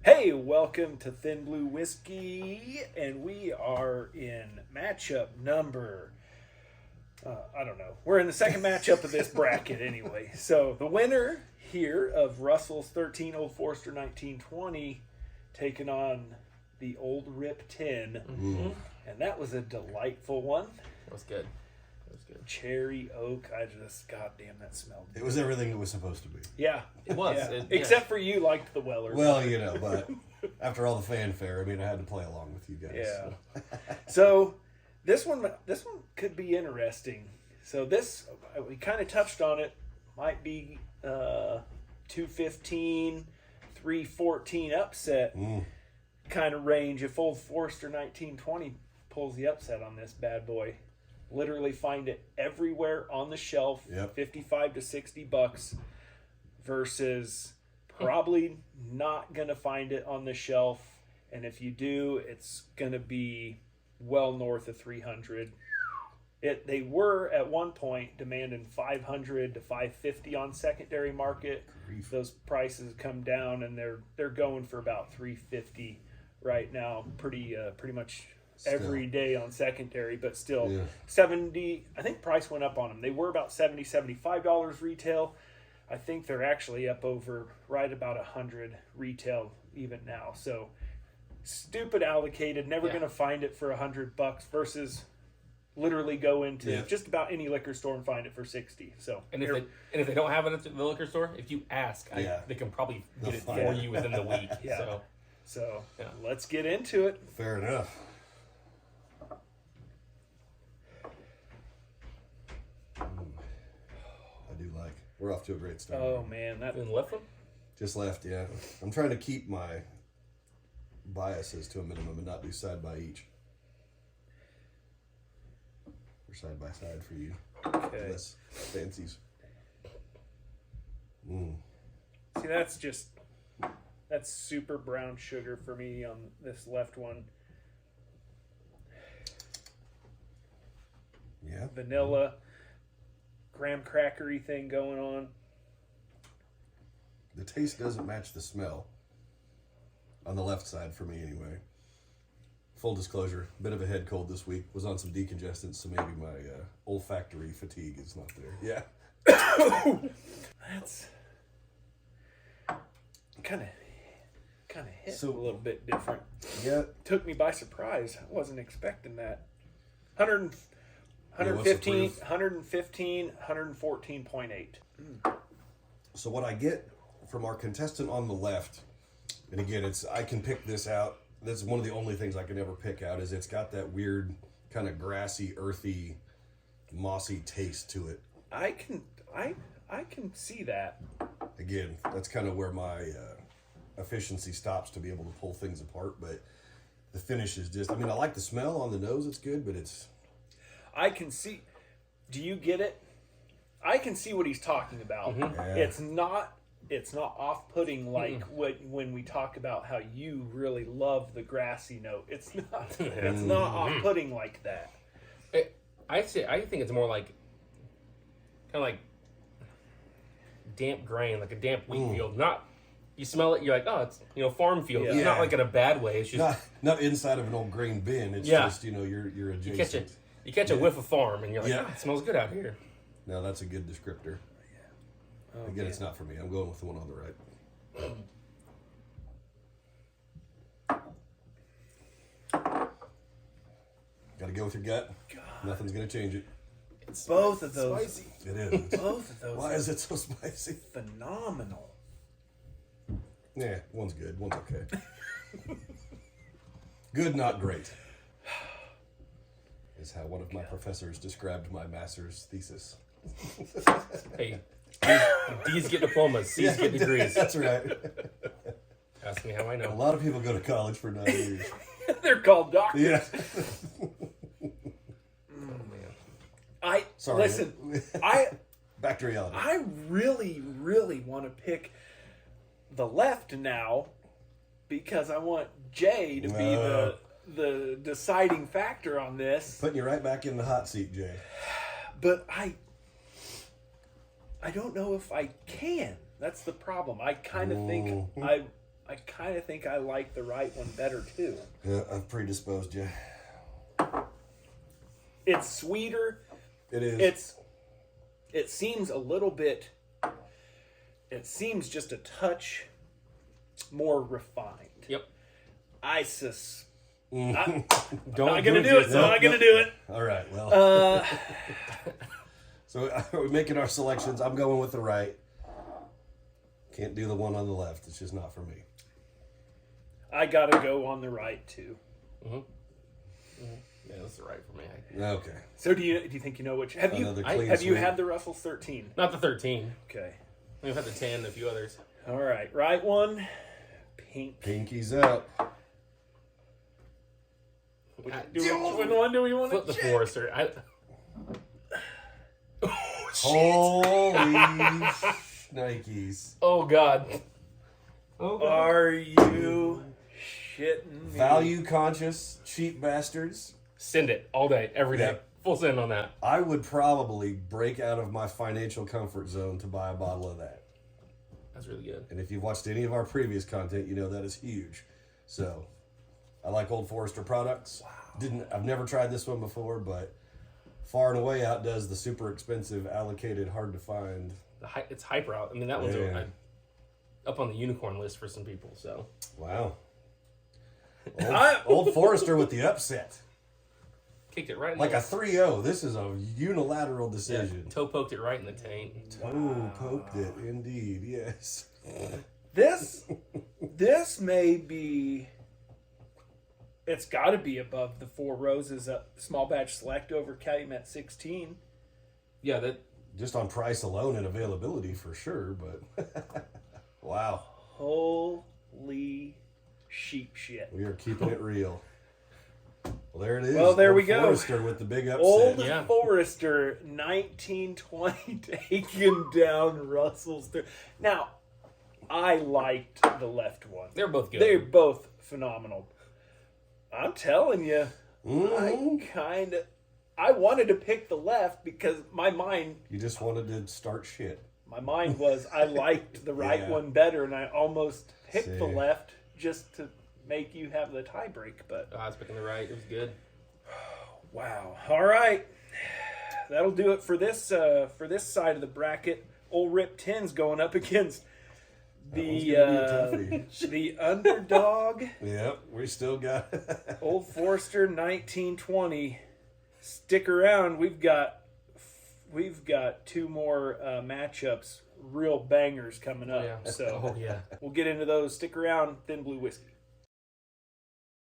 Hey, welcome to Thin Blue Whiskey, and we are in matchup number, I don't know. We're in the second matchup of this bracket anyway. So the winner here of Russell's 13, Old Forester 1920, taking on the Old Rip 10. Mm-hmm. And that was a delightful one. That was good. Cherry oak. Goddamn, that smelled good. It was everything it was supposed to be. Yeah. It was. Yeah. Except for you liked the Weller. Well, you know, but after all the fanfare, I mean, I had to play along with you guys. Yeah. So this one could be interesting. So this, we kind of touched on it, might be 215, 314 upset kind of range if Old Forester 1920 pulls the upset on this bad boy. Literally find it everywhere on the shelf, yep. $55 to $60, versus probably not going to find it on the shelf. And if you do, it's going to be well north of $300. They were at one point demanding $500 to $550 on secondary market. Grief. Those prices come down, and they're going for about $350 right now. Pretty much every day on secondary, but still yeah. 70. I think price went up on them. They were about $75 retail. I think they're actually up over right about $100 retail even now. So stupid allocated, never going to find it for $100 versus literally go into just about any liquor store and find it for $60. So and if they don't have it at the liquor store, if you ask, they can probably get it for you within the week. So let's get into it. Fair enough. I do like. We're off to a great start. Oh man, that left one. Just left, yeah. I'm trying to keep my biases to a minimum and not do side by each. Or side by side for you. Okay. Less fancies. See, that's super brown sugar for me on this left one. Yeah. Vanilla, graham crackery thing going on. The taste doesn't match the smell. On the left side for me, anyway. Full disclosure, bit of a head cold this week. Was on some decongestants, so maybe my olfactory fatigue is not there. Yeah. That's kind of hit a little bit different. Yeah. Took me by surprise. I wasn't expecting that. 114.8. So what I get from our contestant on the left, and again, I can pick this out. That's one of the only things I can ever pick out, is it's got that weird kind of grassy, earthy, mossy taste to it. I can see that. Again, that's kind of where my efficiency stops to be able to pull things apart, but the finish is just, I mean, I like the smell on the nose, it's good, but it's... I can see, do you get it? I can see what he's talking about. Mm-hmm. Yeah. It's not off-putting like when we talk about how you really love the grassy note. It's not off-putting like that. I think it's more like kind of like damp grain, like a damp wheat field. Not, you smell it, you're like, oh, it's farm field. Yeah. It's not like in a bad way. It's just not inside of an old grain bin. It's just you're adjacent. You catch a whiff of farm, and you're like, it smells good out here. No, that's a good descriptor. Oh, again, it's not for me. I'm going with the one on the right. Got to go with your gut. God. Nothing's going to change it. It's both of those. Spicy. It is. Both of those. Why is it so spicy? Phenomenal. Yeah, one's good. One's okay. Good, not great. Is how one of my professors described my master's thesis. Hey, D's get diplomas, C's get degrees. That's right. Ask me how I A know. lot of people go to college for 9 years. They're called doctors. Yeah. Sorry. Listen, Back to reality. I really, really want to pick the left now because I want Jay to be the deciding factor on this. Putting you right back in the hot seat, Jay. But I don't know if I can. That's the problem. I kind of think I kind of think I like the right one better too. Yeah, I've predisposed you. It's sweeter. It is. It seems a little bit. It seems just a touch more refined. Yep. I'm Don't not gonna do it. So I'm not gonna do it. All right. Well. So are we making our selections? I'm going with the right. Can't do the one on the left. It's just not for me. I gotta go on the right too. Mm-hmm. Mm-hmm. Yeah, that's the right for me. Okay. So do you think you know which? Have you sweep. had the Russell's 13? Not the 13. Okay. We've had the 10 and a few others. All right. Right one. Pink. Pinky's up. Which one do we want Flip to the Forester. Holy Nikes. Oh, God. Oh, God. Are you shitting me? Value conscious, cheap bastards. Send it all day, every day. Yep. Full send on that. I would probably break out of my financial comfort zone to buy a bottle of that. That's really good. And if you've watched any of our previous content, you know that is huge. So, I like Old Forester products. Wow. I've never tried this one before, but far and away outdoes the super expensive, allocated, hard to find. It's hyper out. I mean, that one's up on the unicorn list for some people. So wow. Old Forester with the upset. Kicked it right in like a 3-0. This is a unilateral decision. Toe poked it right in the taint. Toe poked it, indeed. Yes. This may be. It's got to be above the Four Roses small batch select over Calumet 16. Yeah, that just on price alone and availability for sure, but wow. Holy sheep shit. We are keeping it real. Well, there it is. Well, there Old we go. Forester with the big upset. Old Forester 1920 taking down Russell's. Now, I liked the left one. they're both good. They're both phenomenal. I'm telling you, I wanted to pick the left because my mind. You just wanted to start shit. My mind was I liked the right one better, and I almost picked the left just to make you have the tie break. But I was picking the right. It was good. Wow! All right, that'll do it for this side of the bracket. Old Rip 10's going up against the underdog. Yep, we still got Old Forester 1920. Stick around. We've got two more matchups, real bangers coming up. Oh, yeah. So Oh, yeah. we'll get into those. Stick around. Thin Blue Whiskey.